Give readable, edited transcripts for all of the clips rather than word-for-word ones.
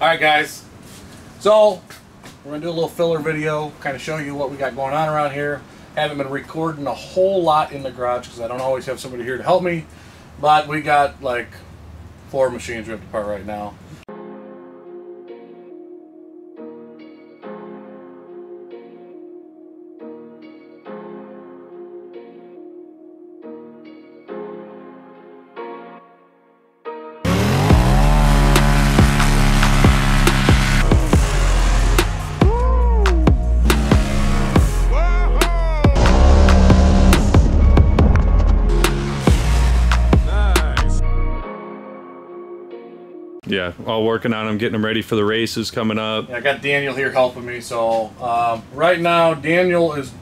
Alright guys, so we're going to do a little filler video, kind of show you what we got going on around here. Haven't been recording a whole lot in the garage because I don't always have somebody here to help me, but we got like 4 machines ripped apart right now. Yeah, all working on them, getting them ready for the races coming up. Yeah, I got Daniel here helping me. So right now, Daniel is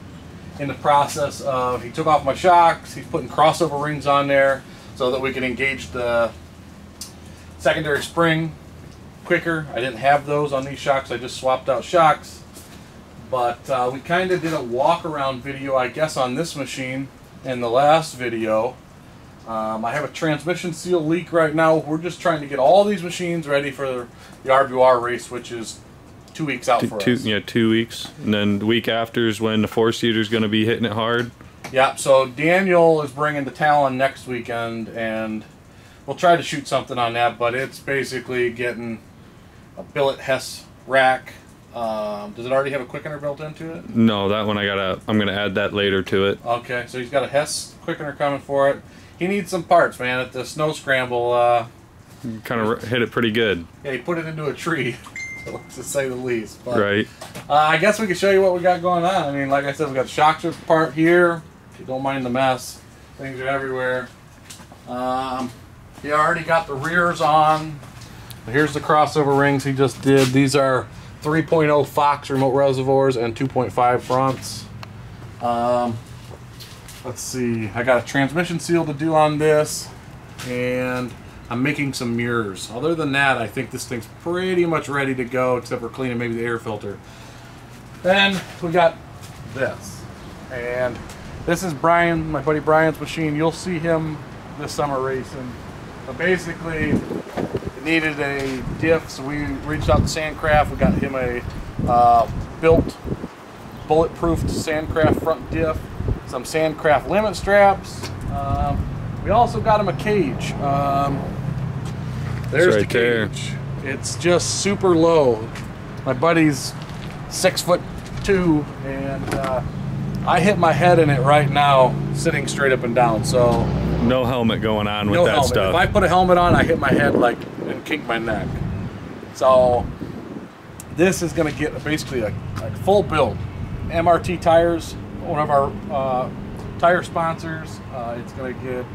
in the process of, he took off my shocks. He's putting crossover rings on there so that we can engage the secondary spring quicker. I didn't have those on these shocks. I just swapped out shocks. But we kind of did a walk around video, I guess, on this machine in the last video. I have a transmission seal leak right now. We're just trying to get all these machines ready for the RBOR race, which is 2 weeks out for us. Yeah, 2 weeks. And then the week after is when the 4-seater is going to be hitting it hard. Yeah, so Daniel is bringing the Talon next weekend, and we'll try to shoot something on that, but it's basically getting a billet Hess rack. Does it already have a quickener built into it? No, that one I'm going to add that later to it. Okay, so he's got a Hess quickener coming for it. He needs some parts, man. At the snow scramble, kind of hit it pretty good. Yeah, he put it into a tree, to say the least. But, right. I guess we can show you what we got going on. I mean, like I said, we got the shock strip part here. If you don't mind the mess, things are everywhere. He already got the rears on. Here's the crossover rings he just did. These are 3.0 Fox remote reservoirs and 2.5 fronts. Let's see, I got a transmission seal to do on this, and I'm making some mirrors. Other than that, I think this thing's pretty much ready to go, except for cleaning maybe the air filter. Then we got this, and this is Brian, my buddy Brian's machine. You'll see him this summer racing. But basically, it needed a diff, so we reached out to Sandcraft. We got him a built bulletproof Sandcraft front diff. Some Sandcraft limit straps. We also got him a cage. There's the cage. It's just super low. My buddy's 6'2", and I hit my head in it right now, sitting straight up and down. So no helmet going on with that stuff. If I put a helmet on, I hit my head and kink my neck. So this is going to get basically a full build. MRT tires. One of our tire sponsors. It's going to get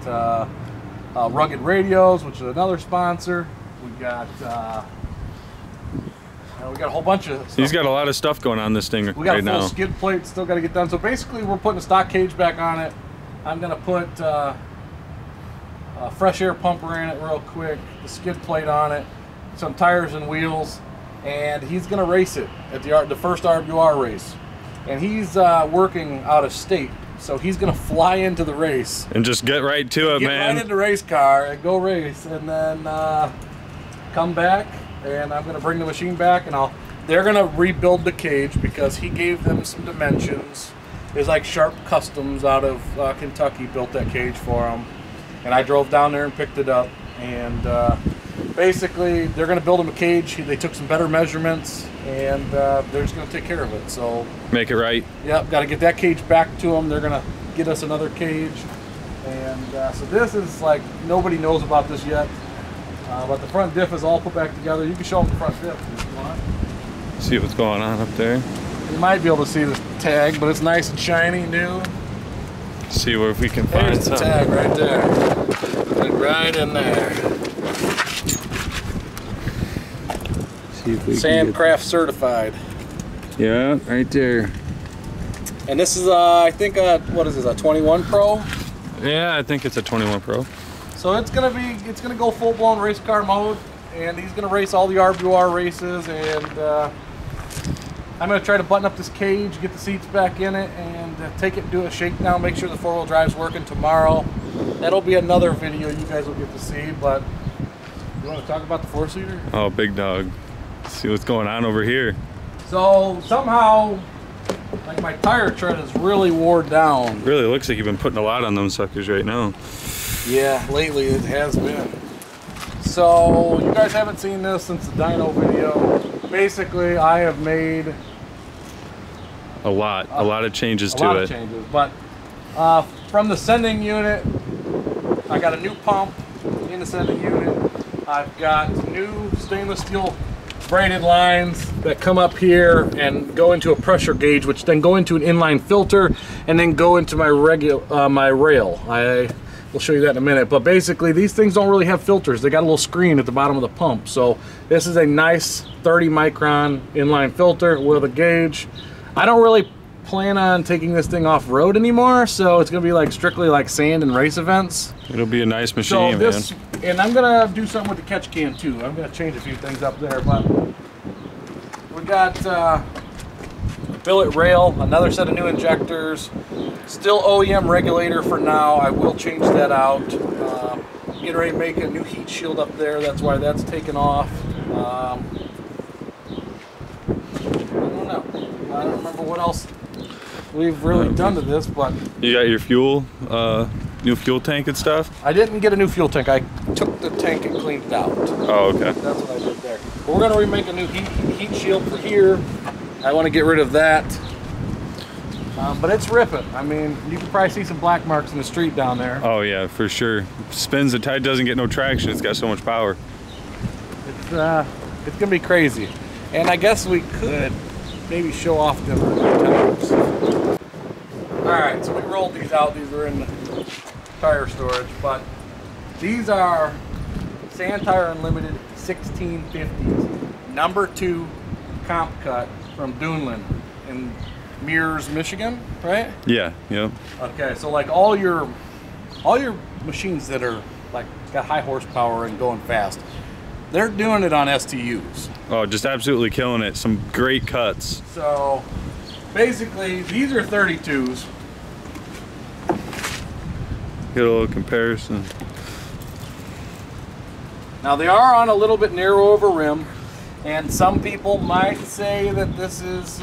Rugged Radios, which is another sponsor. We got a whole bunch of stuff. He's got a lot of stuff going on this thing right now. We got a full skid plate still got to get done. So basically, we're putting a stock cage back on it. I'm going to put a fresh air pumper in it real quick, the skid plate on it, some tires and wheels, and he's going to race it at the first RBOR race. And he's working out of state, so he's gonna fly into the race and just get right to it, man. Get right into the race car and go race, and then come back. And I'm gonna bring the machine back, and they're gonna rebuild the cage because he gave them some dimensions. There's like Sharp Customs out of Kentucky built that cage for him, and I drove down there and picked it up. And basically, they're gonna build him a cage. They took some better measurements, and they're just going to take care of it. So make it right. Yep, got to get that cage back to them. They're going to get us another cage, and so this is like, nobody knows about this yet, but the front diff is all put back together. You can show them the front diff if you want. See what's going on up there. You might be able to see the tag, but it's nice and shiny, new. See where if we can find There's the tag right there. Put it right in there. Sandcraft certified. Yeah, right there. And this is I think what is this, a 21 Pro? Yeah, I think it's a 21 Pro. So it's gonna go full-blown race car mode, and he's gonna race all the RBOR races, and I'm gonna try to button up this cage, get the seats back in it, and take it and do a shakedown, make sure the four-wheel drive's working tomorrow. That'll be another video you guys will get to see. But you want to talk about the four-seater? Oh, big dog. See what's going on over here. So somehow, like, my tire tread is really wore down. Really looks like you've been putting a lot on them suckers right now. Yeah, lately it has been. So you guys haven't seen this since the dyno video. Basically, I have made a lot of changes to it. A lot of changes, but from the sending unit, I got a new pump in the sending unit. I've got new stainless steel braided lines that come up here and go into a pressure gauge, which then go into an inline filter and then go into my my rail. I will show you that in a minute, but basically these things don't really have filters. They got a little screen at the bottom of the pump. So this is a nice 30 micron inline filter with a gauge. I don't really plan on taking this thing off road anymore, so it's gonna be like strictly like sand and race events. It'll be a nice machine, man. And I'm gonna do something with the catch can too. I'm gonna change a few things up there, but we got billet rail, another set of new injectors, still OEM regulator for now. I will change that out. Getting ready to make a new heat shield up there. That's why that's taken off. I don't know. I don't remember what else we've really done to this, but you got your fuel, new fuel tank and stuff? I didn't get a new fuel tank. I took the tank and cleaned it out. Oh, okay. That's what I did there. But we're gonna remake a new heat shield for here. I want to get rid of that. But it's ripping. I mean, you can probably see some black marks in the street down there. Oh yeah, for sure. Spins, the tide doesn't get no traction. It's got so much power. It's gonna be crazy. And I guess we could maybe show off them tires. Alright, so we rolled these out. These were in the tire storage, but these are Sand Tire Unlimited 1650s, number 2 comp cut from Duneland in Mears, Michigan, right? Yeah, yep. Okay, so like all your machines that are like got high horsepower and going fast, they're doing it on STUs. Oh, just absolutely killing it. Some great cuts. So basically, these are 32s. Get a little comparison. Now they are on a little bit narrow of a rim, and some people might say that this is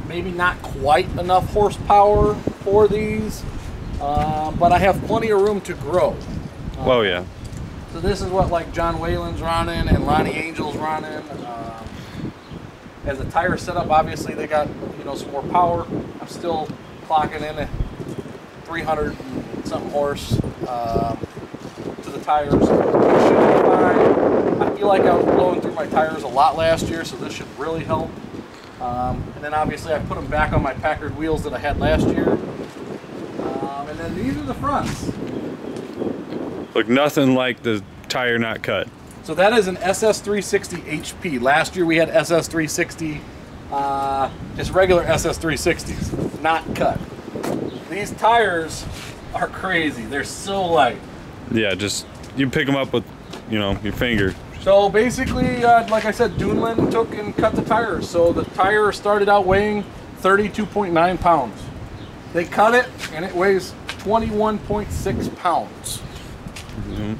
maybe not quite enough horsepower for these, but I have plenty of room to grow. Oh yeah. So this is what like John Whalen's running and Lonnie Angel's running. As a tire setup, obviously they got, you know, some more power. I'm still clocking in at 300 and something horse to the tires. Should be fine. I feel like I was blowing through my tires a lot last year, so this should really help. And then obviously I put them back on my Packard wheels that I had last year. And then these are the fronts. Look nothing like the tire not cut. So that is an SS360 HP. Last year we had SS360, just regular SS360s, not cut. These tires are crazy. They're so light. Yeah, just you pick them up with, you know, your finger. So basically, like I said, Duneland took and cut the tires. So the tire started out weighing 32.9 pounds. They cut it and it weighs 21.6 pounds. Mm-hmm.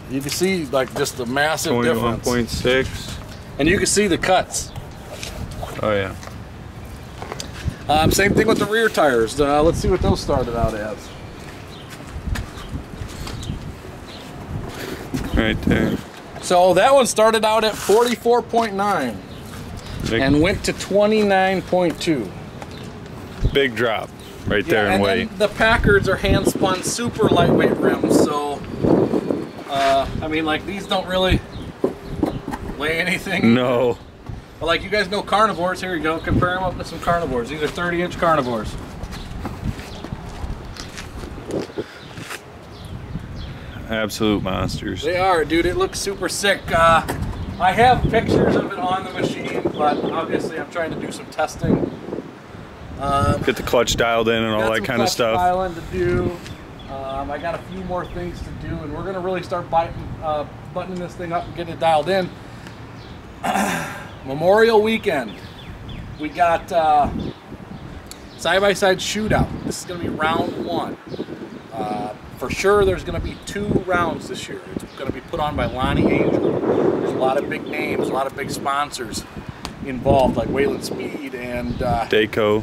You can see like just the massive difference. 21.6. And you can see the cuts. Oh yeah. Same thing with the rear tires. Let's see what those started out as. Right there. So that one started out at 44.9 and went to 29.2. Big drop right there in and weight. Then the Packards are hand spun super lightweight rims, so I mean, like, these don't really weigh anything. No. But like, you guys know carnivores. Here you go. Compare them up to some carnivores. These are 30-inch carnivores. Absolute monsters. They are, dude. It looks super sick. I have pictures of it on the machine, but obviously I'm trying to do some testing. Get the clutch dialed in and all that kind of stuff. Dialing to do. I got a few more things to do, and we're gonna really start buttoning this thing up and getting it dialed in. Memorial weekend, we got side-by-side shootout. This is gonna be round 1. For sure, there's going to be 2 rounds this year. It's going to be put on by Lonnie Angel. There's a lot of big names, a lot of big sponsors involved, like Wayland Speed and Dayco,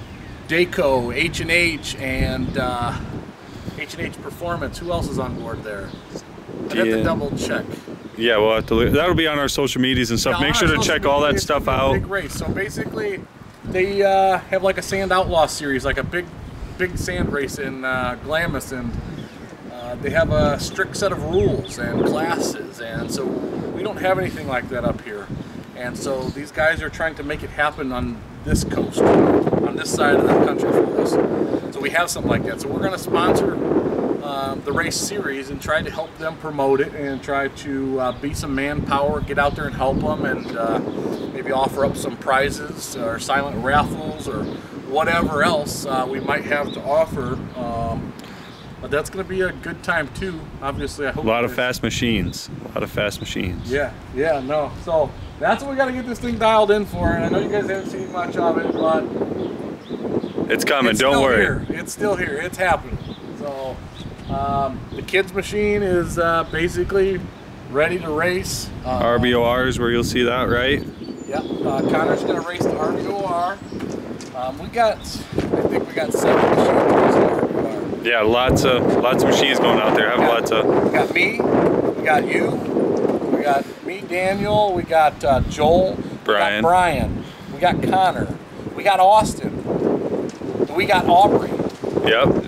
H&H, and H&H Performance. Who else is on board there? I'd have to double check. Yeah, we'll have to look. That'll be on our social medias and stuff. Yeah, make sure to check all that stuff out. Big race. So basically, they have like a sand outlaw series, like a big sand race in Glamis, and they have a strict set of rules and classes, and so we don't have anything like that up here. And so these guys are trying to make it happen on this coast, on this side of the country for us. So we have something like that. So we're going to sponsor the race series and try to help them promote it and try to be some manpower, get out there and help them, and maybe offer up some prizes or silent raffles or whatever else we might have to offer. But that's going to be a good time too. Obviously, I hope. A lot of fast machines. A lot of fast machines. Yeah, no. So that's what we got to get this thing dialed in for. And I know you guys haven't seen much of it, but it's coming. Don't worry. Here. It's still here. It's happening. So the kids' machine is basically ready to race. RBOR is where you'll see that, right? Yep. Connor's going to race the RBOR. I think we got 7 machines racing the RBOR. Yeah, lots of machines going out there. We got me, we got you, we got me, Daniel, we got Joel, Brian. we got Brian, we got Connor, we got Austin, we got Aubrey. Yep,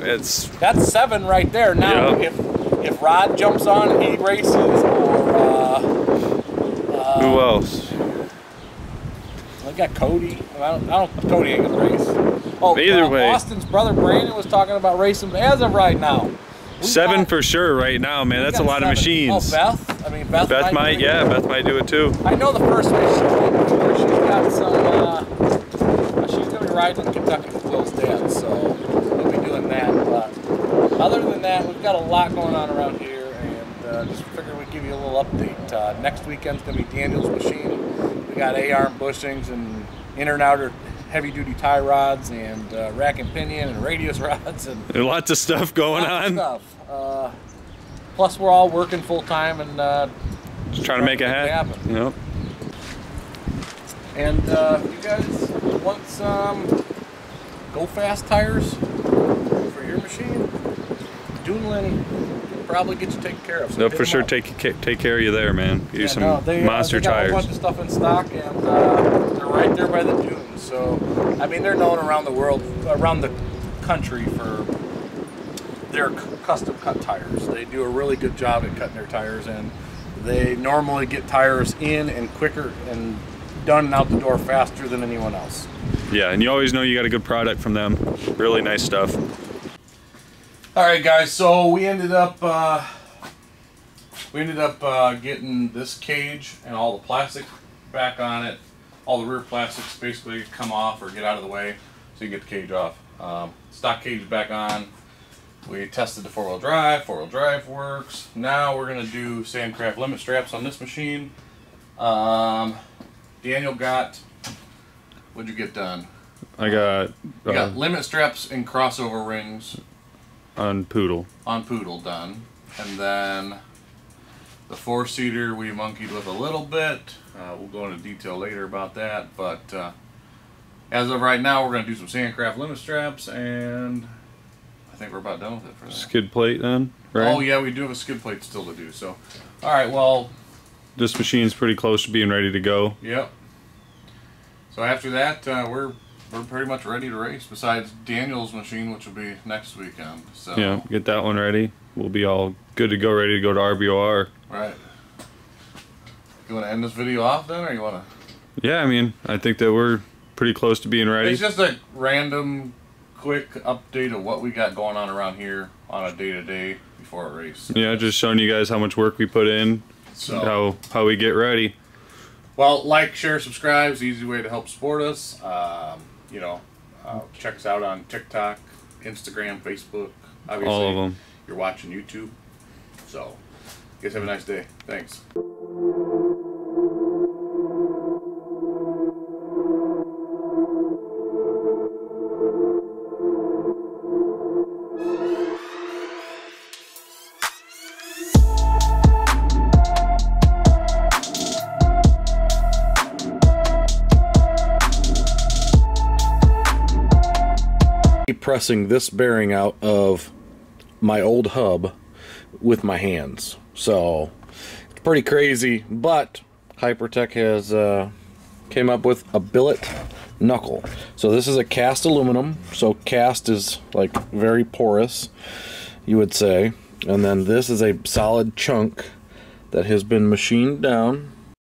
that's 7 right there. Now, yep. if Rod jumps on and he races, or who else? I got Cody. I don't. Cody ain't gonna race. Oh, either way, Austin's brother Brandon was talking about racing as of right now. 7 for sure right now, man. That's a lot 7. of machines. Oh, Beth? I mean, Beth might. Yeah, Beth might do it too. I know the first race she's got some. She's gonna be riding in Kentucky with Will's dad, so we'll be doing that. But other than that, we've got a lot going on around here, and just figured we'd give you a little update. Next weekend's gonna be Daniel's machine. We got A-arm bushings and inner and outer heavy-duty tie rods and rack and pinion and radius rods and there's lots of stuff going on. Plus, we're all working full-time and just trying to make it happen. Yep. And you guys want some go-fast tires for your machine? Duneland probably get you taken care of. So they'll for sure take care of you there, man. Use some monster they got tires. A bunch of stuff in stock, and they're right there by the dunes. So, I mean, they're known around the world, around the country for their custom cut tires. They do a really good job at cutting their tires, and they normally get tires in and quicker and done and out the door faster than anyone else. Yeah, and you always know you got a good product from them. Really nice stuff. All right, guys. So we ended up getting this cage and all the plastic back on it. All the rear plastics basically come off or get out of the way, so you get the cage off. Stock cage back on. We tested the four-wheel drive. Four-wheel drive works. Now we're gonna do Sandcraft limit straps on this machine. Daniel got. What'd you get done? I got. You got limit straps and crossover rings. On Poodle done, and then the 4-seater we monkeyed with a little bit. We'll go into detail later about that, but as of right now, we're going to do some Sandcraft limit straps, and I think we're about done with it for that. Skid plate then, right? Oh yeah, we do have a skid plate still to do. So, all right, well, this machine's pretty close to being ready to go. Yep. So after that, we're pretty much ready to race, besides Daniel's machine, which will be next weekend. So yeah, get that one ready. We'll be all good to go, ready to go to RBOR. Right. You want to end this video off then, or you want to? Yeah, I mean, I think that we're pretty close to being ready. It's just a random, quick update of what we got going on around here on a day-to-day before a race. Yeah, just showing you guys how much work we put in, so how we get ready. Well, like, share, subscribe is the easy way to help support us. You know, check us out on TikTok, Instagram, Facebook. Obviously, all of them. You're watching YouTube. So, you guys have a nice day. Thanks. pressing this bearing out of my old hub with my hands. So it's pretty crazy, but Hypertech has came up with a billet knuckle. So this is a cast aluminum, so cast is like very porous, you would say, and then this is a solid chunk that has been machined down